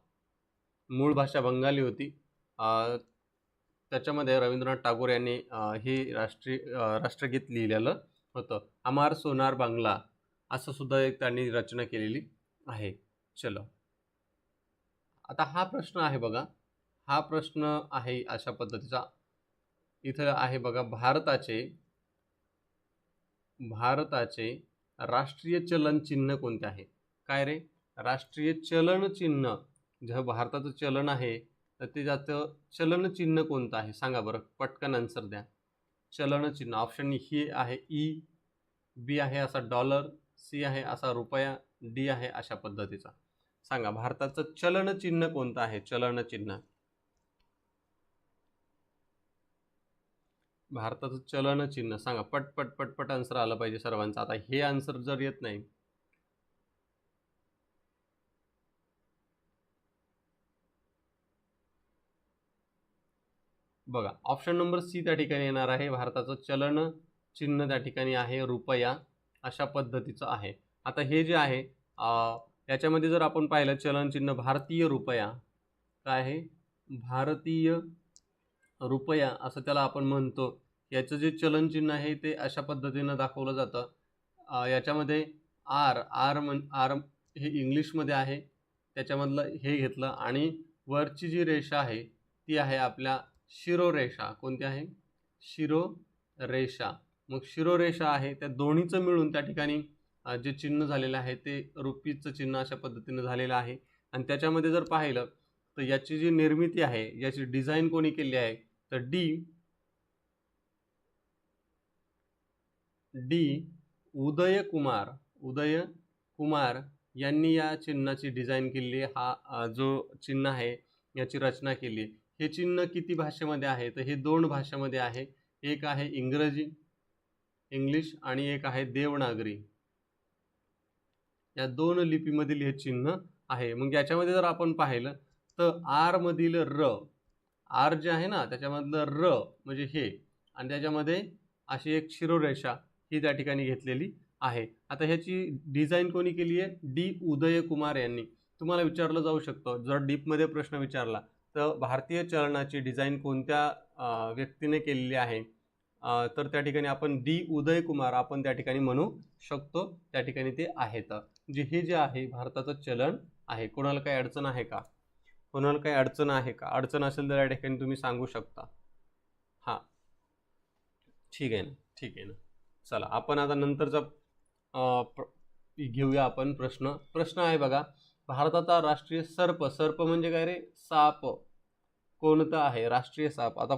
मूळ भाषा बंगाली होती. त्याच्यामध्ये रवींद्रनाथ टागोर यांनी हे राष्ट्रगीत लिहिलेलं होतं. अमार सोनार बांगला असं सुद्धा एक त्यांनी रचना केलेली आहे. चलो, आता हा प्रश्न आहे बघा, हा प्रश्न आहे अशा पद्धतीचा. इथं आहे बघा, भारताचे राष्ट्रीय चलन चिन्ह कोणते आहे? काय रे? राष्ट्रीय चलन चिन्ह, जे भारताचं चलन आहे तर ते त्याचं चलन चिन्ह कोणतं आहे? सांगा बरं, पटकन आन्सर द्या. चलन चिन्ह, ऑप्शन ही आहे ई, बी आहे असा डॉलर, सी आहे असा रुपया, डी आहे अशा पद्धतीचा. सांगा, भारताचं चलन चिन्ह कोणतं आहे? चलन चिन्ह, भारताचं चलन चिन्ह सांगा. पटपट पटपट आन्सर आलं पाहिजे सर्वांचा. आता हे आन्सर जर येत नाही, बघा, ऑप्शन नंबर सी त्या ठिकाणी येणार आहे. भारताचं चलन चिन्ह त्या ठिकाणी आहे रुपया, अशा पद्धतीचं आहे. आता हे जे आहे याच्यामध्ये जर आपण पाहिलं, चलन चिन्ह भारतीय रुपया, काय आहे? भारतीय रुपया असं त्याला आपण म्हणतो. याचं जे चलन चिन्ह आहे ते अशा पद्धतीनं दाखवलं जातं. याच्यामध्ये आर हे इंग्लिशमध्ये आहे, त्याच्यामधलं हे घेतलं आणि वरची जी रेषा आहे ती आहे आपल्या शिरोरेषा. कोणती आहे? शिरोरेषा. मग शिरोरेषा आहे त्या दोन्हीचं मिळून त्या ठिकाणी जे चिन्ह झालेलं आहे ते रुपीचं चिन्ह अशा पद्धतीनं झालेलं आहे. आणि त्याच्यामध्ये जर पाहिलं तर याची जी निर्मिती आहे, याची डिझाईन कोणी केली आहे तर डी उदय कुमार यांनी या चिन्हाची डिझाईन केली. हा जो चिन्ह आहे याची रचना केली. हे चिन्ह किती भाषेमध्ये आहे तर हे 2 भाषेमध्ये आहे. एक आहे इंग्लिश आणि एक आहे देवनागरी. या 2 लिपीमधील हे चिन्ह आहे. मग याच्यामध्ये जर आपण पाहिलं तर आर मधील आर जे आहे ना त्याच्यामधलं म्हणजे हे आणि त्याच्यामध्ये अशी एक शिरोरेषा ही त्या ठिकाणी घेतलेली आहे. आता ह्याची डिझाईन कोणी केली आहे? डी उदय कुमार यांनी. तुम्हाला विचारलं जाऊ शकतं जर डीपमध्ये प्रश्न विचारला तर भारतीय चलनाची डिझाईन कोणत्या व्यक्तीने केलेली आहे तर त्या ठिकाणी आपण डी उदय कुमार आपण त्या ठिकाणी म्हणू शकतो. त्या ठिकाणी ते आहेत. हे जे आहे भारताचं चलन आहे. कोणाला काही अडचण आहे का? कोणाला काही अडचण आहे का? अडचण असेल तर या ठिकाणी तुम्ही सांगू शकता. हां, ठीक आहे ना, ठीक आहे ना. चला आपण आता नंतरचा घेऊया आपण प्रश्न आहे बघा. भारताचा राष्ट्रीय सर्प म्हणजे काय रे? साप कोणता आहे? राष्ट्रीय साप. आता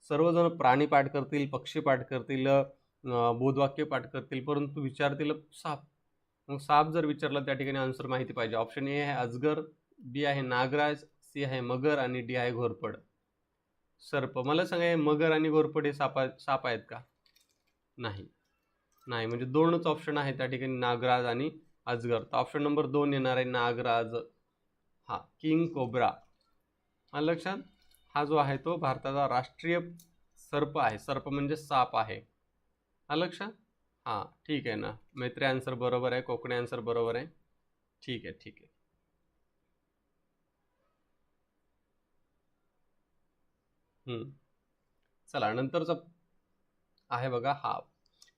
सर्वजण प्राणी पाठ करतील, पक्षी पाठ करतील, बोधवाक्य पाठ करतील, परंतु विचारतील साप. मग साप जर विचारला त्या ठिकाणी आन्सर माहिती पाहिजे. ऑप्शन ए आहे अजगर, बी आहे नागराज, सी आहे मगर आणि डी आहे घोरपड. सर्प. मला सांगा हे मगर आणि घोरपड हे साप आहेत का? नाही, म्हणजे 2च ऑप्शन आहे त्या ठिकाणी नागराज आणि अजगर. तर ऑप्शन नंबर 2 येणार आहे नागराज. हा किंग कोब्रा. आलं लक्षात? हा जो आहे तो भारताचा राष्ट्रीय सर्प आहे. सर्प म्हणजे साप आहे. आलं लक्षात? हां, ठीक आहे ना. मैत्री आन्सर बरोबर आहे, कोकणी आन्सर बरोबर आहे. ठीक आहे. चला नंतरचा आहे बघा हा.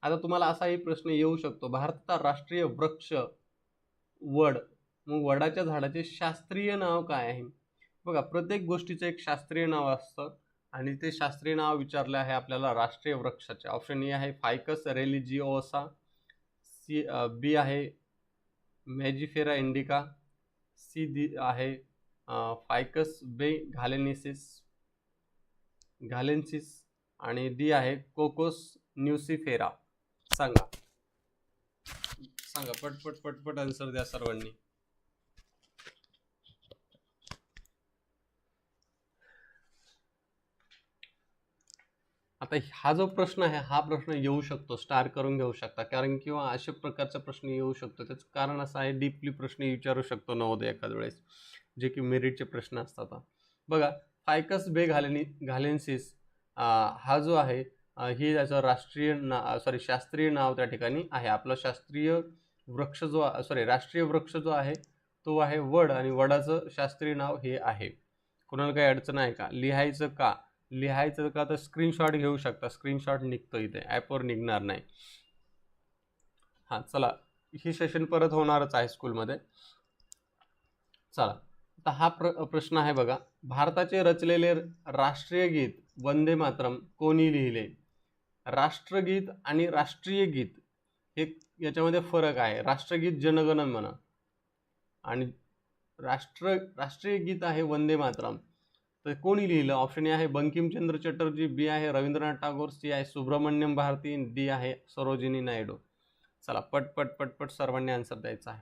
आता तुम्हाला असाही प्रश्न येऊ शकतो. भारताचा राष्ट्रीय वृक्ष वड. मग वडाच्या झाडाचे शास्त्रीय नाव काय आहे? बघा प्रत्येक गोष्टीचं एक शास्त्रीय नाव असतं आणि ते शास्त्रीय नाव विचारलं आहे आपल्याला राष्ट्रीय वृक्षाचे. ऑप्शन ए आहे फायकस रेलिजिओसा, सी बी आहे मॅजिफेरा इंडिका, सी आहे फायकस बे घालेन्सिस आणि डी आहे कोकोस न्यूसिफेरा. सांगा पटपट आन्सर द्या सर्वांनी. आता हा जो प्रश्न आहे हा प्रश्न येऊ शकतो, स्टार करून घेऊ शकता, कारण किंवा अशा प्रकारचा प्रश्न येऊ शकतो. त्याचं कारण असं आहे डीपली प्रश्न विचारू शकतो नवोदय एखाद वेळेस, जे की मेरिटचे प्रश्न असतात. बघा फायकस बे घालेन्सिस हा जो आहे हे त्याचं शास्त्रीय नाव त्या ठिकाणी आहे. आपला राष्ट्रीय वृक्ष जो आहे तो आहे वड आणि वडाचं शास्त्रीय नाव हे आहे. कोणाला काही अडचण आहे का? लिहायचं का तर स्क्रीनशॉट घेऊ शकता. स्क्रीनशॉट निघतो इथे, ॲपवर निघणार नाही. हां चला, ही सेशन परत होणारच आहे स्कूलमध्ये. चला आता हा प्रश्न आहे बघा. भारताचे रचलेले राष्ट्रीय गीत वंदे मातरम कोणी लिहिले? राष्ट्रगीत आणि राष्ट्रीय गीत हे याच्यामध्ये फरक आहे. राष्ट्रगीत जनगण मन आणि राष्ट्रीय गीत आहे वंदे मातरम. तर कोणी लिहिलं? ऑप्शन ए आहे बंकिमचंद्र चटर्जी, बी आहे रवींद्रनाथ टागोर, सी आहे सुब्रमण्यम भारती, डी आहे सरोजिनी नायडू. चला पटपट सर्वांनी आन्सर द्यायचा आहे.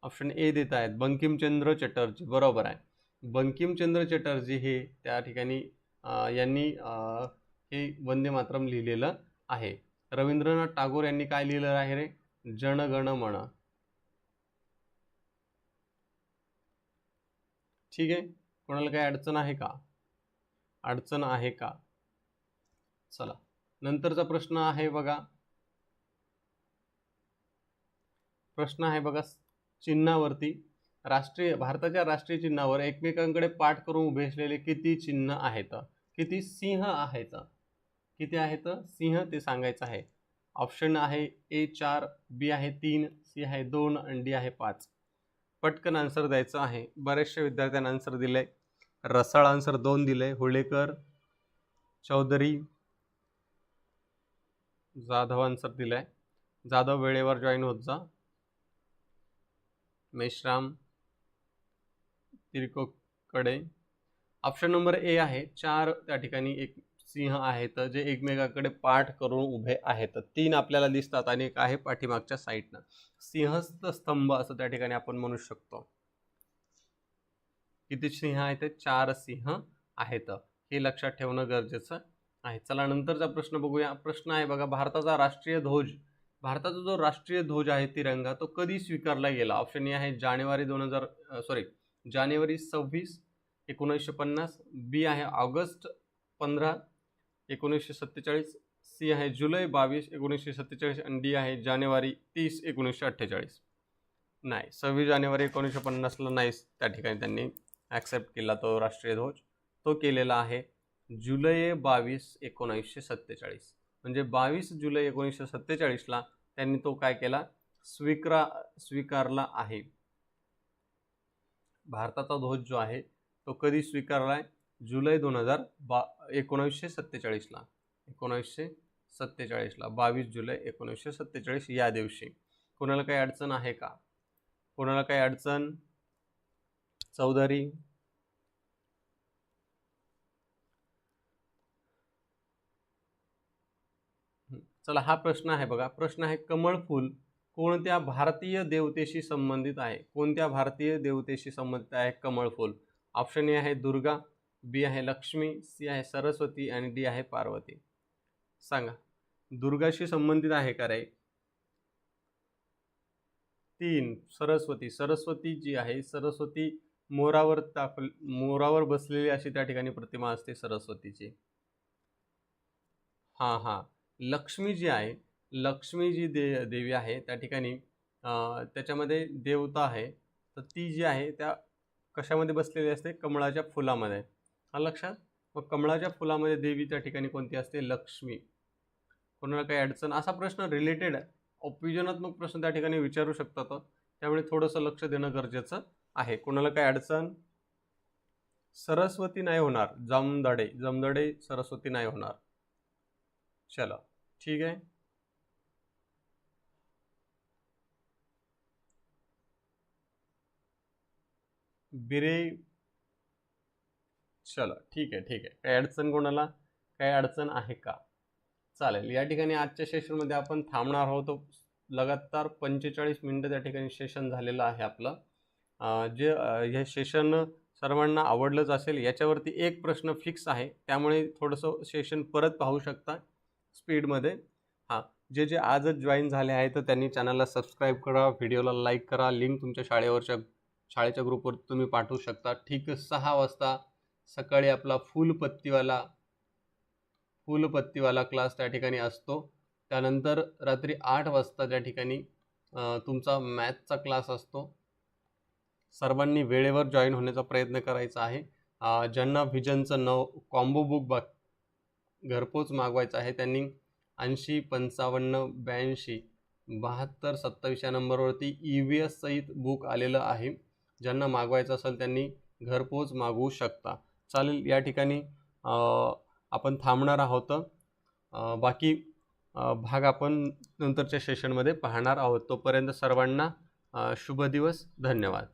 ऑप्शन ए देत आहेत बंकिमचंद्र चटर्जी. बरोबर आहे. बंकिमचंद्र चटर्जी हे त्या ठिकाणी यांनी हे वंदे मातरम लिहिलेलं आहे. रवींद्रनाथ टागोर यांनी काय लिहिलं आहे रे? जनगण मन. ठीक आहे. कोणाला काही अडचण आहे का? चला नंतरचा प्रश्न आहे बघा. चिन्हावरती भारताच्या राष्ट्रीय चिन्हावर एकमेकांकडे पाठ करून उभे असलेले किती चिन्ह आहेत? किती सिंह आहेत? किती आहेत सिंह ते सांगायचं आहे. ऑप्शन आहे ए 4, बी आहे 3, सी आहे 2 आणि डी आहे 5. पटकन आन्सर द्यायचं आहे. बरेचशा विद्यार्थ्यांनी आन्सर दिले. रसाळ आन्सर 2 दिले. हुळेकर, चौधरी, जाधव आन्सर दिलाय. जाधव वेळेवर जॉईन होत जा. मेश्राम, तिरकोकडे. ऑप्शन नंबर ए आहे 4 त्या ठिकाणी एक सिंह आहेत जे एकमेकांकडे पाठ करून उभे आहेत. 3 आपल्याला दिसतात आणि एक आहे पाठीमागच्या साईडनं. सिंहस्थ स्तंभ असं त्या ठिकाणी आपण म्हणू शकतो. किती सिंह आहेत? 4 सिंह आहेत. हे लक्षात ठेवणं गरजेचं आहे. चला नंतरचा प्रश्न बघूया. प्रश्न आहे बघा, भारताचा राष्ट्रीय ध्वज, भारताचा जो राष्ट्रीय ध्वज आहे तिरंगा, तो कधी स्वीकारला गेला? ऑप्शन ए आहे जानेवारी 26, 1950. बी आहे ऑगस्ट 15, 1947. सी आहे जुलै 22, 1947 आणि डी आहे जानेवारी 30, 1948. नाही, 26 जानेवारी 1950ला नाही त्या ठिकाणी त्यांनी ॲक्सेप्ट केला तो राष्ट्रीय ध्वज. तो केलेला आहे जुलै 22, 1947. म्हणजे 22 जुलै 1947ला त्यांनी तो काय केला? स्वीकारला आहे. भारताचा ध्वज जो आहे तो कधी स्वीकारला आहे? जुलै 1947ला. 22 जुलै 1947 या दिवशी. कोणाला काही अडचण आहे का? कोणाला काही अडचण? चौधरी, चला हा प्रश्न आहे बघा. प्रश्न आहे कमळ फूल कोणत्या भारतीय देवतेशी संबंधित आहे? कोणत्या भारतीय देवतेशी संबंधित आहे कमळ फूल? ऑप्शन ए आहे दुर्गा, बी आहे लक्ष्मी, सी आहे सरस्वती आणि डी आहे पार्वती. सांगा, दुर्गाशी संबंधित आहे का रे? 3 सरस्वती. सरस्वती जी आहे, सरस्वती मोरावर बसलेली अशी त्या ठिकाणी प्रतिमा असते सरस्वतीची. हां. लक्ष्मी जी आहे, लक्ष्मी जी देवी आहे त्या ठिकाणी त्याच्यामध्ये देवता आहे. तर ती जी आहे त्या कशामध्ये बसलेली असते? कमळाच्या फुलामध्ये. लक्षात? मग कमळाच्या फुलामध्ये देवी त्या ठिकाणी कोणती असते? लक्ष्मी. कोणाला काही अडचण? असा प्रश्न रिलेटेड ऑप्शनात्मक प्रश्न त्या ठिकाणी विचारू शकतात, त्यामुळे थोडंसं लक्ष देणं गरजेचं आहे. कोणाला काही अडचण? सरस्वती नाही होणार, जमदडे सरस्वती नाही होणार. चला ठीक आहे. बिरे, चला ठीक आहे. काही अडचण? कोणाला काही अडचण आहे का? चालेल. या ठिकाणी आजच्या सेशनमध्ये आपण थांबणार आहोत. लगातार 45 मिनिटं त्या ठिकाणी सेशन झालेलं आहे आपलं. हे सेशन सर्वांना आवडलंच असेल. याच्यावरती एक प्रश्न फिक्स आहे, त्यामुळे थोडंसं सेशन परत पाहू शकता स्पीडमध्ये. हां, जे आजच जॉईन झाले आहेत तर त्यांनी चॅनलला सबस्क्राईब करा, व्हिडिओला लाईक करा. लिंक तुमच्या शाळेच्या ग्रुपवर तुम्ही पाठवू शकता. ठीक 6 वाजता सकाळी आपला फुलपत्तीवाला क्लास त्या ठिकाणी असतो. त्यानंतर रात्री 8 वाजता त्या ठिकाणी तुमचा मॅथचा क्लास असतो. सर्वांनी वेळेवर जॉईन होण्याचा प्रयत्न करायचा आहे. ज्यांना व्हिजनचं कॉम्बो बुक घरपोच मागवायचं आहे त्यांनी 80 55 82 72 27 या नंबरवरती EVS सहित बुक आलेलं आहे. ज्यांना मागवायचं असेल त्यांनी घरपोच मागवू शकता. चालेल. या ठिकाणी आपण थांबणार आहोत. बाकी भाग आपण नंतरच्या सेशनमध्ये पाहणार आहोत. तोपर्यंत सर्वांना शुभ दिवस. धन्यवाद.